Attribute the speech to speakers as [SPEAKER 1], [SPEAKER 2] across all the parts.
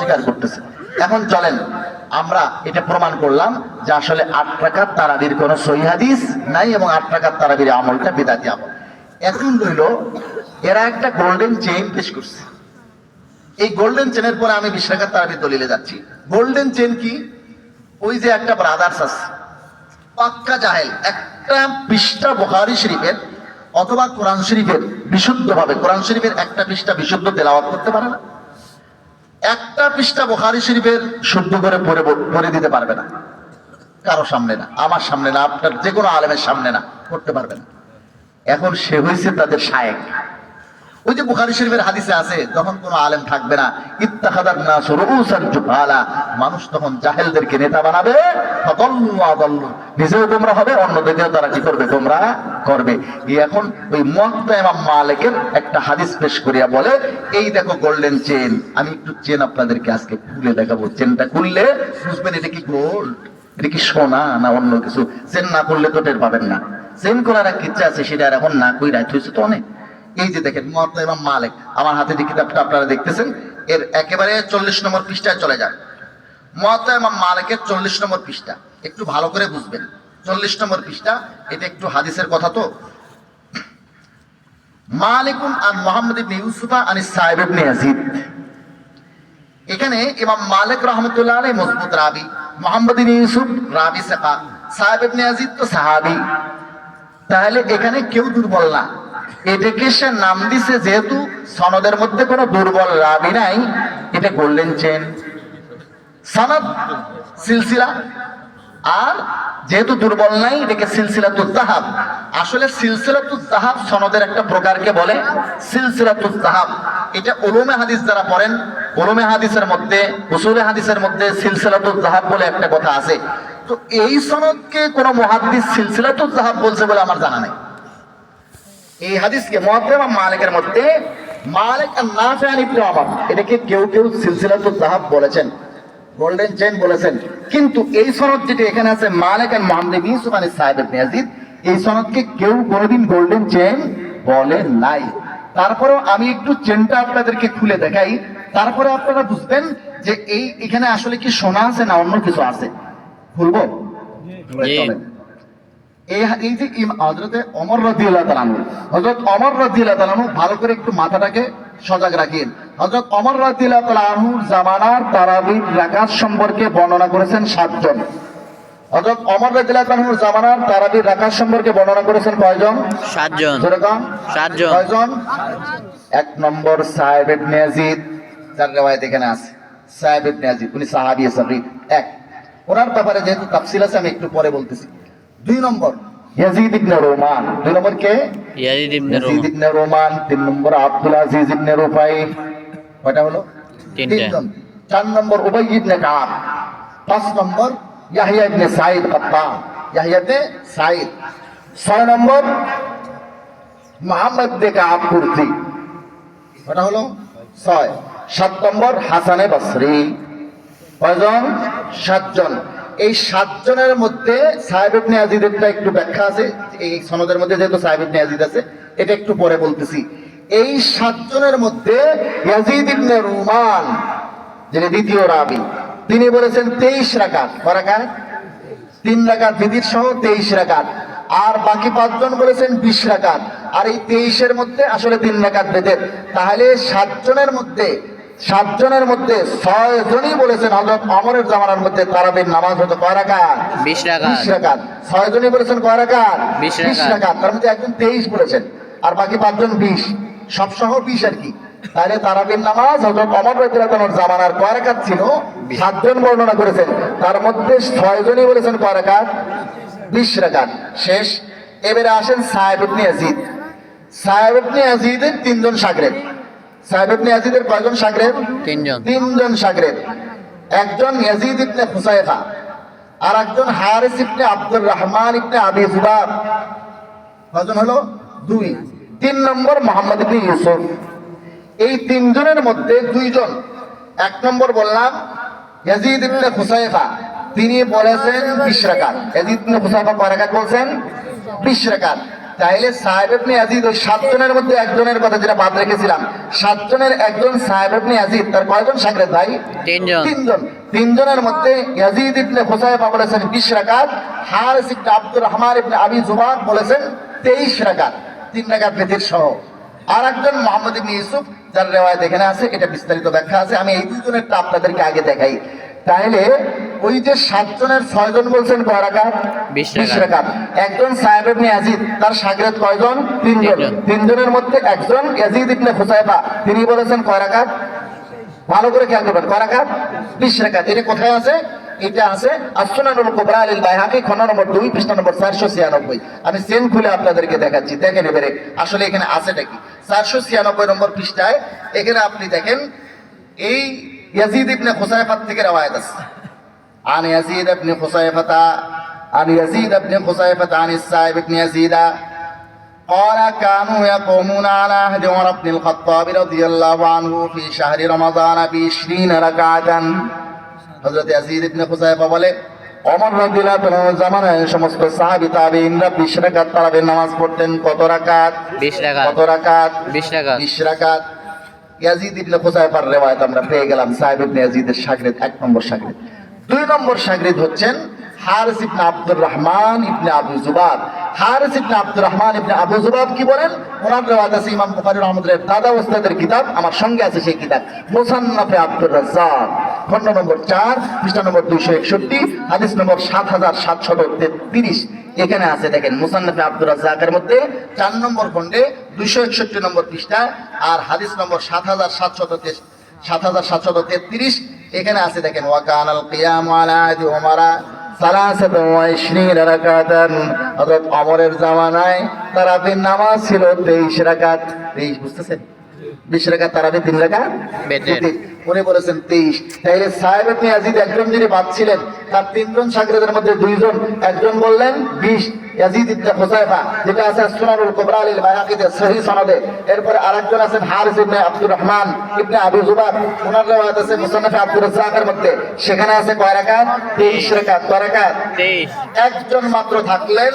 [SPEAKER 1] অস্বীকার করতেছে। এখন চলেন আমরা এটা প্রমাণ করলাম যে আসলে 8 রাকাত তারাবির কোনো সহিহ হাদিস নাই এবং 8 রাকাত তারাবির আমলটা বিদআতি আমল। এখন রইল এরা একটা গোল্ডেন চেইন পেশ করছে। এই গোল্ডেন চেনের পরে আমি 20 রাকাত তারাবির দলিলে যাচ্ছি। গোল্ডেন চেন কি? ওই যে একটা ব্রাদার্স আছে পাক্কা জাহেল, একটা পৃষ্ঠা বুখারী শরীফের অথবা কোরআন শরীফের বিশুদ্ধভাবে, কোরআন শরীফের একটা পৃষ্ঠা বিশুদ্ধ তেলাওয়াত করতে পারে না, একটা পৃষ্ঠা বুখারী শরীফের শুদ্ধ করে পড়ে দিতে পারবে না, কারো সামনে না, আমার সামনে না, আপনার যে কোনো আলেমের সামনে না, করতে পারবে না। এখন সে হয়েছে তাদের শায়েখ। ওই যে বুখারী শরীফের হাদিসে আছে যখন কোনো আলেম থাকবে না, ইত্তাখাদান নাস রুউসান জুহালা, মানুষ তখন জাহেলদেরকে নেতা বানাবে, ফাদাল্লু আদাল্লু, নিজেও তোমরা হবে, অন্যদেরকেও তারা কি করবে, তোমরা করবে। এখন ওই মুয়াত্তা ইমাম মালিকের একটা হাদিস পেশ করিয়া বলে, এই দেখো গোল্ডেন চেন, আমি একটু চেন আপনাদেরকে আজকে খুলে দেখাবো। চেনটা খুললে বুঝবেন এটা কি গোল্ড, এটা কি সোনা না অন্য কিছু। চেন না করলে তো টের পাবেন না। চেন করার এক ইচ্ছা আছে, সেটা এখন না কই রাইট হয়েছে তো অনেক। এই যে দেখেন মুয়াত্তা ইমাম মালিক, আমার হাতে যে কিতাবটা আপনারা দেখতেছেন এর একেবারে 40 নম্বর পৃষ্ঠায় চলে যান। মুয়াত্তা ইমাম মালিকের 40 নম্বর পৃষ্ঠা, একটু ভালো করে বুঝবেন। 40 নম্বর পৃষ্ঠা, এটা একটু হাদিসের কথা তো। মালিকুন আন মুহাম্মদ ইবনে ইউসুফ আন সাইব ইবনে ইয়াজিদ, এখানে ইমাম মালিক রাহমাতুল্লাহ আলাইহি মজবুত রাবি, মুহাম্মদ ইবনে ইউসুফ রাবি সাকা, সাইব ইবনে ইয়াজিদ তো সাহাবী, তাহলে এখানে কেউ দুর্বল না। এটাকে সে নাম দিছে যেহেতু সনদের মধ্যে কোনো দুর্বল রাবি নাই, এটা গোল্ডেন চেন। সনদ সিলসিলা, আর যেহেতু দুর্বল নাই এটাকে সিলসিলাতুল যাহাব। আসলে সিলসিলাতুল যাহাব সনদের একটা প্রকারকে বলে সিলসিলাতুল যাহাব। এটা উলুমে হাদিস যারা পড়েন, উলুমে হাদিসের মধ্যে, উসুলে হাদিসের মধ্যে সিলসিলাতুল যাহাব বলে একটা কথা আছে। তো এই সনদকে কোন মুহাদ্দিস সিলসিলাতুল যাহাব বলছে বলে আমার জানা নাই। এই হাদিসকে মুয়াত্তা ইমাম মালিকের মধ্যে মালিক আর নাফি আন ইবনে ওমর, এটাকে কেউ কেউ সিলসিলাতুল যাহাব বলেছেন, গোল্ডেন চেইন বলেছেন। কিন্তু এই সনদ যেটা এখানে আছে মালিক আর মুহাম্মদ ইবনে ইউসুফ আন সাইব ইবনে ইয়াজিদ, এই সনদকে কেউ কোনোদিন গোল্ডেন চেইন বলে নাই। তারপরেও আমি একটু চেনটা আপনাদেরকে খুলে দেখাই, তারপরে আপনারা বুঝবেন যে এখানে আসলে কি সোনা আছে না অন্য কিছু আছে। খুলবো? এই যে হযরতে ওমর রাদিয়াল্লাহু তাআলা আনহু, হযরত ওমর রাদিয়াল্লাহু তাআলা আনহু, ভালো করে একটু মাথাটাকে সজাগ রাখেন। হযরত ওমর রাদিয়াল্লাহু তাআলা আনহুর জামানার তারাবির রাকাত সম্পর্কে বর্ণনা করেছেন 7 জন। হযরত ওমর রাদিয়াল্লাহু তাআলা আনহুর জামানার তারাবির রাকাত সম্পর্কে বর্ণনা করেছেন কয়জন?
[SPEAKER 2] 7 জন।
[SPEAKER 1] যেরকম
[SPEAKER 2] 7 জন।
[SPEAKER 1] কয়জন? 1 নম্বর সাইব ইবনে ইয়াজিদ, যার riwayat এখানে আছে, সাইব ইবনে ইয়াজিদ, উনি সাহাবী সাগীর। এক, ওনার ব্যাপারে যেহেতু তাফসীল আছে আমি একটু পরে বলতেছি। 2 নম্বর ইয়াজিদ ইবনে রোমান। 2 নম্বর কে?
[SPEAKER 2] ইয়াজিদ
[SPEAKER 1] ইবনে রোমান। 3 নম্বর আব্দুল আজিজ ইবনে রুফাই। কয়টা হলো? 3 জন। 4 নম্বর উবাই ইবনে কাব। 5 নম্বর ইয়াহইয়া ইবনে সাঈদ কাত্তান, ইয়াহইয়া ইবনে সাঈদ। 6 নম্বর মুহাম্মদ ইবনে কাব কুরতি। কয়টা হলো? 6। 7 নম্বর হাসানে বসরি। কয়জন? 7 জন। এই 7 জনের মধ্যে সাইব ইবনে ইয়াজিদের একটু ব্যাখ্যা আছে, এই সনদের মধ্যে যেহেতু সাইব ইবনে ইয়াজিদ আছে এটা একটু পরে বলতেছি। এই 7 জনের মধ্যে ইয়াজিদ ইবনে রুমান, যিনি দ্বিতীয় রাবি, তিনি বলেছেন 23 রাকাত। কয় রাকাত? 3 রাকাত বিদির সহ 23 রাকাত। আর বাকি 5 জন বলেছেন 20 রাকাত। আর এই 23 এর মধ্যে আসলে 3 রাকাত বেদের। তাহলে 7 জনের মধ্যে 6 জনই বলেছেন হযরত ওমরের জামানার মধ্যে তারাবির নামাজ হতো কয় রাকাত?
[SPEAKER 2] 20 রাকাত।
[SPEAKER 1] 20 রাকাত। 6 জনই বলেছেন কয় রাকাত?
[SPEAKER 2] 20
[SPEAKER 1] রাকাত। তার মধ্যে একজন 23 বলেছেন আর বাকি 5 জন 20, সব সহ 20 আর কি। তাহলে তারাবির নামাজ হযরত ওমর রাদিয়াল্লাহু আনহুর জামানার কয় রাকাত ছিল? 7 জন বর্ণনা করেছেন, তার মধ্যে 6 জনই বলেছেন কয় রাকাত? 20 রাকাত। শেষ। এবারে আসেন সাইব ইবনে ইয়াজিদ। সাইব ইবনে ইয়াজিদের 3 জন শাগির্দ। সাইব ইবনে ইয়াজিদের কয়জন শাগির্দ?
[SPEAKER 2] 3 জন।
[SPEAKER 1] 3 জন শাগির্দ। একজন ইয়াজিদ ইবনে হুসাইফা, আর একজন হারিস ইবনে আব্দুর রহমান ইবনে আবি যুবাব। কয়জন হলো? 2। 3 নম্বর মুহাম্মদ ইবনে ইউসুফ। এই 3 জনের মধ্যে 2 জন, 1 নম্বর বললাম ইয়াজিদ ইবনে হুসাইফা, তিনি বলেছেন 20 রাকাত। ইয়াজিদ ইবনে হুসাইফা কয় রাকাত বলছেন? 20 রাকাত। তাইলে সাহেব ইবনে ইয়াজিদ ওই 7 জনের মধ্যে একজনের কথা যেটা বাদ রেখেছিলাম, 7 জনের একজন সাহেব ইবনে ইয়াজিদ, তার কয়জন শাগির্দ ভাই?
[SPEAKER 2] 3 জন।
[SPEAKER 1] 3 জন। 3 জনের মধ্যে ইয়াজিদ ইবনে হুসায়ফা বলেছেন 20 রাকাত, হারিস ইবনে আব্দুর রহমান ইবনে আবি যুবাব বলেছেন 23 রাকাত, 3 রাকাত বেতির সহ। আর একজন মুহাম্মদ ইবনে ইউসুফ, যার রিওয়ায়াত এখানে আছে, এটা বিস্তারিত ব্যাখ্যা আছে, আমি এই দুজনেরটা আপনাদেরকে আগে দেখাই। তাহলে ওই যে 7 জনের 6 জন বলছেন কয় রাকাত?
[SPEAKER 2] 20
[SPEAKER 1] রাকাত। একজন সাহেব ইবনে ইয়াজিদ, তার শাগির্দ কয়জন? 3 জন। 3 জনের মধ্যে একজন ইয়াজিদ ইবনে হুসায়ফা, তিনি বলেছেন কয় রাকাত? ভালো করে খেয়াল করবেন, কয় রাকাত? 20 রাকাত। এটা কোথায় আছে? এটা আছে as-সুনানুল কুবরা লিল বাইহাকি, খণ্ড নম্বর 2, পৃষ্ঠা নম্বর 496। আমি চেন খুলে আপনাদেরকে দেখাচ্ছি, দেখেন এবারে আসলে এখানে আছেটা কি। 496 নম্বর পৃষ্ঠায় এখানে আপনি দেখেন এই ইয়াজিদ ইবনে হুসায়ফা থেকে রওয়ায়াত আছে। عن يزيد بن خصيفة عن يزيد بن خصيفة عن السائب بن يزيد قال كانوا يقومون على عهد عمر بن الخطاب رضي الله عنه في شهر رمضان ب20 ركعة। হযরত ইয়াজিদ ইবনে হুসায়ফা বলে, ওমর রাদিয়াল্লাহু আনহু জামানায় সমস্ত সাহাবী তাবেঈনরা 20 রাকাত তারাবির নামাজ পড়তেন। কত রাকাত?
[SPEAKER 2] 20 রাকাত।
[SPEAKER 1] কত রাকাত?
[SPEAKER 2] 20 রাকাত।
[SPEAKER 1] 20 রাকাত। ইয়াজিদ ইবনে হুসায়ফার রিওয়ায়াত আমরা পেয়ে গেলাম, সাহেব ইবনে ইয়াজিদের শাগির্দ, 1 নম্বর শাগির্দ। 2 নম্বর শাগির্দ হচ্ছেন হারিস ইবনে আব্দুর রহমান ইবনে আবু যুবাব। হারিস ইবনে আব্দুর রহমান ইবনে আবু যুবাব কি বলেন? ওনার রিওয়ায়াত আছে ইমাম বুখারী রাহমাতুল্লাহ দাদা ওস্তাদের কিতাব, আমার সঙ্গে আছে সেই কিতাব, মুসান্নাফে আব্দুর রাজ্জাক, খণ্ড নম্বর 4, পৃষ্ঠা নম্বর 261, হাদিস নম্বর 7733। এখানে আছে দেখেন, মুসান্নাফে আব্দুর রাজ্জাকের মধ্যে 4 নম্বর খণ্ডে 261 নম্বর পৃষ্ঠা, আর হাদিস নম্বর 7733 এখানে আছে দেখেন, ওয়া কানাল কিয়ামু আলা আহদি উমারা 23 রাকাতান। হযরত ওমরের জামানায় তারাবির নামাজ ছিল 23 রাকাত। 23 বুঝতেছেন? 20 রাকাত তারাবি, 3 রাকাত
[SPEAKER 2] বেতের।
[SPEAKER 1] উনি বলেছেন 23। তাইলে সাহেব ইবনে ইয়াজিদ একজন যিনি বাদ ছিলেন, তার 3 জন শাগির্দের মধ্যে 2 জন, একজন বললেন 20 ইয়াজিদ ইবনে হুসায়ফা, যেটা আছে সুনানুল কুবরা লিল বাইহাকিতে সহিহ সনদে। এরপরে আরেকজন আছেন হারিস ইবনে আব্দুর রহমান ইবনে আবু যুবাব, ওনার রিওয়ায়াত আছে মুসান্নাফে আব্দুর রাজ্জাকের মধ্যে, সেখানে আছে কয় রাকাত? 23 রাকাত। কয় রাকাত?
[SPEAKER 2] 23।
[SPEAKER 1] একজন মাত্র থাকলেন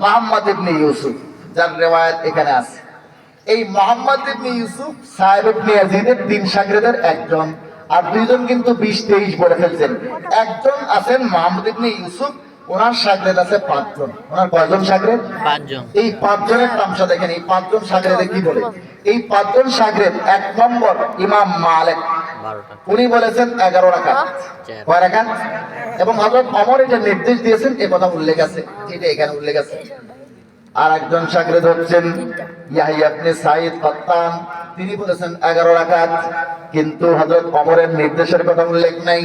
[SPEAKER 1] মুহাম্মদ ইবনে ইউসুফ, যার রিওয়ায়াত এখানে আছে। এই মুহাম্মদ ইবনে ইউসুফ সাহেব ইবনে ইয়াজিদের 3 শাগির্দের একজন, আর 2 জন কিন্তু 20-23 বলে ফেলছেন। একজন আছেন মুহাম্মদ ইবনে ইউসুফ, ওনার শাগির্দ আছে 5 জন। ওনার কয়জন শাগির্দ?
[SPEAKER 2] 5 জন।
[SPEAKER 1] এই 5 জনের তামসা দেখেন, এই 5 জন শাগির্দে কি বলে। এই 5 জন শাগির্দ, 1 নম্বর ইমাম মালিক,
[SPEAKER 2] 12টা।
[SPEAKER 1] উনি বলেছেন 11 রাকাত। কয় রাকাত? এবং হযরত ওমর এটা নির্দেশ দিয়েছেন, এই কথা উল্লেখ আছে, এটা এখানে উল্লেখ আছে। আর একজন শাগির্দ হচ্ছেন ইয়াহইয়া ইবনে সাঈদ কাত্তান, তিনি বলেছেন 11 রাকাত, কিন্তু হযরত ওমরের নির্দেশের কথা উল্লেখ নাই।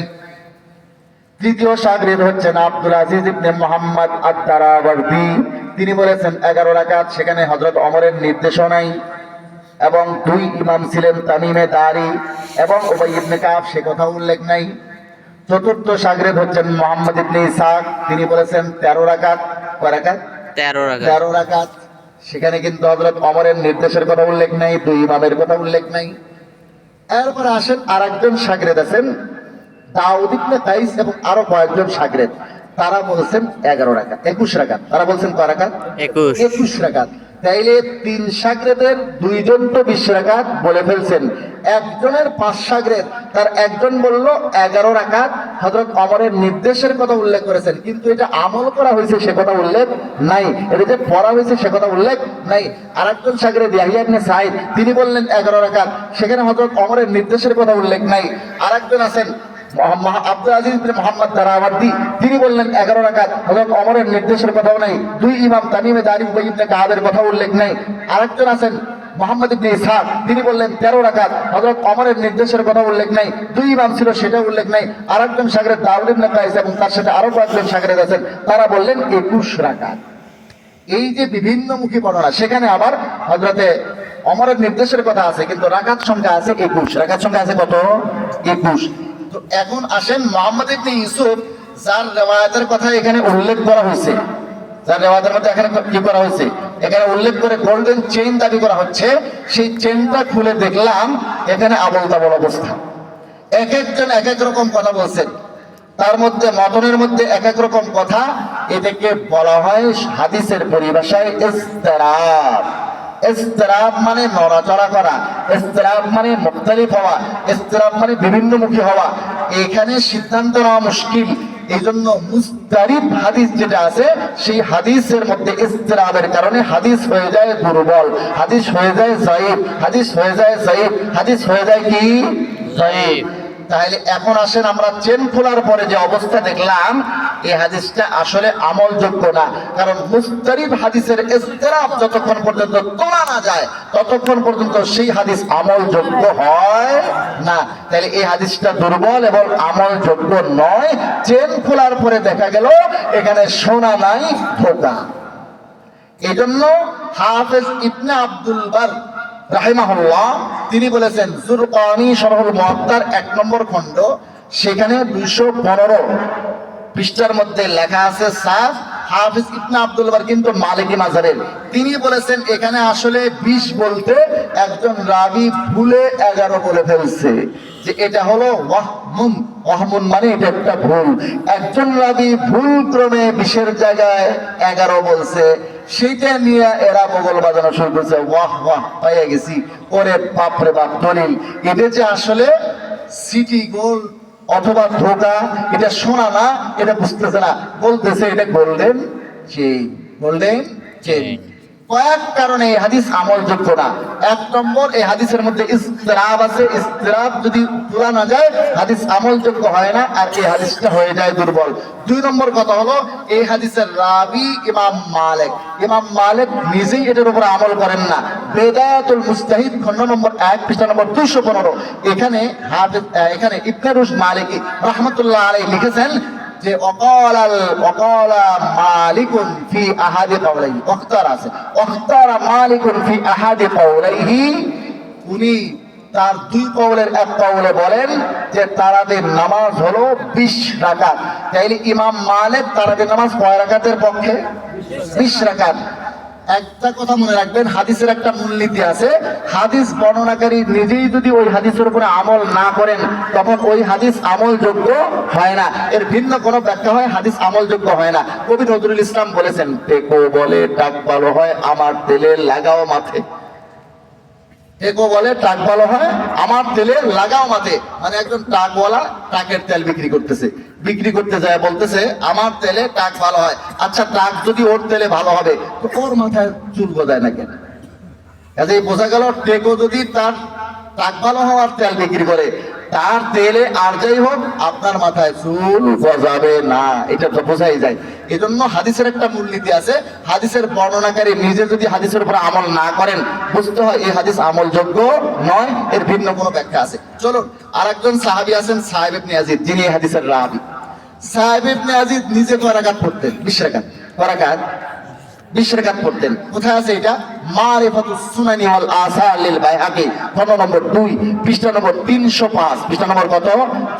[SPEAKER 1] তৃতীয় শাগির্দ হচ্ছেন আব্দুল আজিজ ইবনে মুহাম্মদ আদ-দারাওয়ার্দী, তিনি বলেছেন 11 রাকাত, সেখানে হযরত ওমরের নির্দেশও নাই। এবং 2 ইমাম ছিলেন তামিমে দারি এবং উবাই ইবনে কাব, সে কথা উল্লেখ নাই। চতুর্থ শাগির্দ হচ্ছেন মুহাম্মদ ইবনে ইসহাক, তিনি বলেছেন 13 রাকাত। কয় রাকাত?
[SPEAKER 2] 13 রাকাত।
[SPEAKER 1] 13 রাকাত, সেখানে কিন্তু হযরত ওমরের নির্দেশের কথা উল্লেখ নাই, 2 ইমামের কথা উল্লেখ নাই। এরপর আসেন আরেকজন শাগির্দ আছেন দাউদ ইবনে কাইস এবং আরো কয়েকজন শাগির্দ, তারা বলছেন 11 রাকাত, 21 রাকাত। তারা বলছেন কয় রাকাত? 21 রাকাত। তাইলে 3 শাগির্দের 2 জন তো 20 রাকাত বলে ফেলছেন, একজনের 5 শাগির্দ, তার একজন বলল 11 রাকাত, হযরত ওমরের নির্দেশের কথা উল্লেখ করেছেন, কিন্তু এটা আমল করা হয়েছে সে কথা উল্লেখ নাই, এটা যে পড়া হয়েছে সে কথা উল্লেখ নাই। আরেকজন শাগির্দ ইয়াহইয়া ইবনে সাঈদ, তিনি বললেন 11 রাকাত, সেখানে হযরত ওমরের নির্দেশের কথা উল্লেখ নাই। আরেকজন আছেন আব্দুল আজিজ ইবনে মুহাম্মদ দারাওয়ার্দী, তিনি বললেন 11 রাকাত, হযরত ওমরের নির্দেশের কথাও নাই। 2 ইমাম তামিমে দারি উবাই ইবনে কাবের কথা উল্লেখ নাই। আরেকজন আছেন মুহাম্মদ ইবনে ইসহাক, তিনি বললেন 13 রাকাত, হযরত ওমরের নির্দেশের কথা উল্লেখ নাই। 2 ইমাম ছিল, সেটা উল্লেখ নাই। আরেকজন শাগির্দ দাউদ ইবনে কাইস এবং তার সাথে আরো কয়েকজন শাগির্দ আছেন, তারা বললেন 21 রাকাত। এই যে বিভিন্নমুখী বর্ণনা, সেখানে আবার হযরতে ওমরের নির্দেশের কথা আছে, কিন্তু রাকাত সংখ্যা আছে 21। রাকাত সংখ্যা আছে কত? 21। তো এখন আসেন মুহাম্মদ ইবনে ইউসুফ, যার রিওয়ায়াতের কথা এখানে উল্লেখ করা হয়েছে, যার রিওয়ায়াতের মধ্যে এখানে কি করা হয়েছে, এখানে উল্লেখ করে গোল্ডেন চেইন দাবি করা হচ্ছে। সেই চেইনটা খুলে দেখলাম এখানে আবল তাবল অবস্থা, এক একজন এক এক রকম কথা বলছেন। তার মধ্যে মতনের মধ্যে এক এক রকম কথা, এটাকে বলা হয় হাদিসের পরিভাষায় ইসতিরাব। ইসতিরাব মানে নড়াচড়া করা, ইসতিরাব মানে মুখতালিফ হওয়া, ইসতিরাব মানে বিভিন্নমুখী হওয়া। এখানে সিদ্ধান্ত নেওয়া মুশকিল। এই জন্য মুস্তারিব হাদিস যেটা আছে, সেই হাদিসের মধ্যে ইসতিরাবের কারণে হাদিস হয়ে যায় দুর্বল, হাদিস হয়ে যায় যায়েফ, হাদিস হয়ে যায় যায়েফ, হাদিস হয়ে যায় কি যায়েফ। তাহলে এখন আসেন, আমরা চেন খোলার পরে যে অবস্থা দেখলাম, এই হাদিসটা আসলে আমলযোগ্য না। কারণ মুস্তারিব হাদিসের ইসতিরাব যতক্ষণ পর্যন্ত তোলা না যায়, ততক্ষণ পর্যন্ত সেই হাদিস আমলযোগ্য হয় না। তাহলে এই হাদিসটা দুর্বল এবং আমলযোগ্য নয়। চেন খোলার পরে দেখা গেল এখানে সোনা নাই, ধোঁকা। এই জন্য হাফেজ ইবনে আব্দুল বার রাহিমাহুল্লাহ তিনি বলেছেন, জুরকানি শরহুল মুআত্তার 1 নম্বর খণ্ড, সেখানে 215 পৃষ্ঠার মধ্যে লেখা আছে সাফ। হাফেজ ইবনে আব্দুল বার কিন্তু মালিকি মাযহাবের, তিনি বলেছেন এখানে আসলে 20 বলতে একজন রাবী ভুলে 11 বলে ফেলছে, যে এটা হলো ওয়াহমুন। ওয়াহমুন মানে এটা একটা ভুল। একজন রাবী ভুল ক্রমে 20-এর জায়গায় 11 বলছে, সেইটা নিয়ে এরা বগল বাজানো শুরু করছে, ওয়াহ ওয়াহ পাইয়া গেছি, ওরে বাপ রে বাপ দলিল। এটা যে আসলে সিটি গোল্ড অথবা ধোঁকা, এটা শোনা না, এটা বুঝতেছে না, বলতেছে এটা গোল্ডেন চেইন, গোল্ডেন চেইন। কয়েক কারণে এই হাদিস আমলযোগ্য না। 1 নম্বর, এই হাদিসের মধ্যে ইসতিরাব আছে। ইসতিরাব যদি তোলা না যায়, হাদিস আমলযোগ্য হয় না, আর এই হাদিসটা হয়ে যায় দুর্বল। 2 নম্বর কথা হলো, এই হাদিসের রাবী ইমাম মালিক। ইমাম মালিক নিজেই এটার উপর আমল করেন না। বেদায়াতুল মুস্তাহিদ খণ্ড নম্বর 1 পৃষ্ঠা নম্বর 215, এখানে এখানে ইবনে রুশদ মালিকি রাহমাতুল্লাহ আলাইহি লিখেছেন যে ওয়াকালা মালিকুন ফি আহাদি কাওলাইহি, অখতার আছে, ওয়াখতারা মালিকুন ফি আহাদি কাওলাইহি, উনি তার 2 কওলের 1 কওলে বলেন যে তারাবির নামাজ হলো 20 রাকাত। তাইলে ইমাম মালিক তারাবির নামাজ কয় রাকাতের পক্ষে? 20 রাকাত। একটা কথা মনে রাখবেন, হাদিসের একটা মূলনীতি আছে, হাদিস বর্ণনাকারী নিজেই যদি ওই হাদিসের উপরে আমল না করেন, তখন ওই হাদিস আমলযোগ্য হয় না। এর ভিন্ন কোনো ব্যাখ্যা হয়, হাদিস আমলযোগ্য হয় না। কবি নজরুল ইসলাম বলেছেন, টেকো বলে টাক ভালো হয়, আমার তেলে লাগাও মাথে। টেকো বলে টাক ভালো হয়, আমার তেলে লাগাও মাথে। মানে একজন টাকওয়ালা টাকের তেল বিক্রি করতেছে, বিক্রি করতে যায় বলতেছে আমার তেলে টাক ভালো হয়। আচ্ছা, টাক যদি ওর তেলে ভালো হবে, তো ওর মাথায় চুল গজায় না কেন? কাজেই বোঝা গেল, টেকো যদি তার টাক ভালো হওয়ার তেল বিক্রি করে, তার তেলে আর যাই হোক আপনার মাথায় চুল গজাবে না, এটা তো বোঝাই যায়। এজন্য হাদিসের একটা মূলনীতি আছে, হাদিসের বর্ণনাকারী নিজে যদি হাদিসের উপর আমল না করেন, বুঝতে হয় এই হাদিস আমলযোগ্য নয়, এর ভিন্ন কোনো ব্যাখ্যা আছে। চলুন, আরেকজন সাহাবী আছেন সাহেব ইবনে ইয়াজিদ, যিনি এই হাদিসের রাবী। সাহেব ইবনে ইয়াজিদ নিজে কয় রাকাত পড়তেন? 20 রাকাত। কয় রাকাত? 20 রাকাত পড়তেন। কোথায় আছে এটা? মারিফাতুস সুনানি ওয়াল আসার লিল বাইহাকি, খণ্ড নম্বর 2 পৃষ্ঠা নম্বর 305। পৃষ্ঠা নম্বর কত?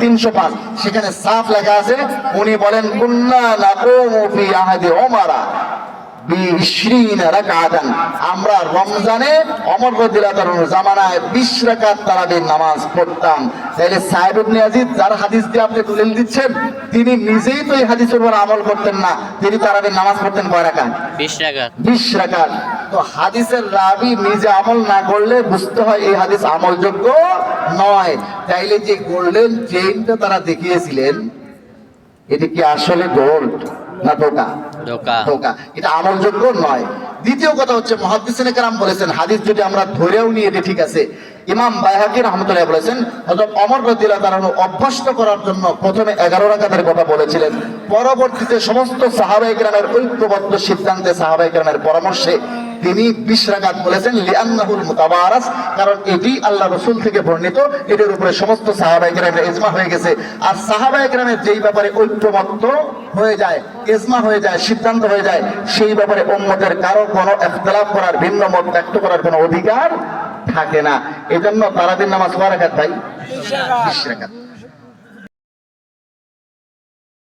[SPEAKER 1] 305। সেখানে সাফ লেখা আছে, উনি বলেন, কুন্না নাকুমু ফি আহাদি ওমরা বি20 রাকাতান, আমরা রমজানে ওমর রাদিয়াল্লাহু আনহু জামানায় 20 রাকাত তারাবির নামাজ পড়তাম। তাইলে সাহেব ইবনে ইয়াজিদ, যার হাদিস দিয়ে আপনি দলিল দিচ্ছেন, তিনি নিজেই তো এই হাদিসের উপর আমল করতেন না, তিনি তারাবির নামাজ পড়তেন কয় রাকাত?
[SPEAKER 2] 20 রাকাত।
[SPEAKER 1] 20 রাকাত। তো হাদিসের রাবী নিজে আমল না করলে বুঝতে হয় এই হাদিস আমলযোগ্য নয়। তাইলে যে গোল্ডেন চেইনটা তারা দেখিয়েছিলেন, এটা কি আসলে গোল্ড না ধোঁকা?
[SPEAKER 2] ধোঁকা।
[SPEAKER 1] ধোঁকা। এটা আমলযোগ্য নয়। দ্বিতীয় কথা হচ্ছে, মুহাদ্দিসিনে কেরাম বলেছেন, হাদিস যদি আমরা ধরেও নিই এটা ঠিক আছে, ইমাম বাইহাকি রাহমাতুল্লাহ বলেছেন, হযরত ওমর রাদিয়াল্লাহু তাআলা অভ্যস্ত করার জন্য প্রথমে 11 রাকাতের কথা বলেছিলেন, পরবর্তীতে সমস্ত সাহাবায়ে কেরামের ঐক্যবদ্ধ সিদ্ধান্তে, সাহাবায়ে কেরামের পরামর্শে তিনি 20 রাকাত বলেছেন, লিআন্নাহুল মুতাওয়ারাস, কারণ এটি আল্লাহ রাসূল থেকে বর্ণিত, এটার উপরে সমস্ত সাহাবায়ে কেরামের ইজমা হয়ে গেছে। আর সাহাবায়ে কেরামের যেই ব্যাপারে ঐক্যবদ্ধ হয়ে যায়, ইজমা হয়ে যায়, সিদ্ধান্ত হয়ে যায়, সেই ব্যাপারে উম্মতের কারো কোনো ইখতিলাফ করার, ভিন্ন মত ব্যক্ত করার কোনো অধিকার থাকে না। এজন্য তারাবির নামাজ কয় রাকাত ভাই? 20 রাকাত।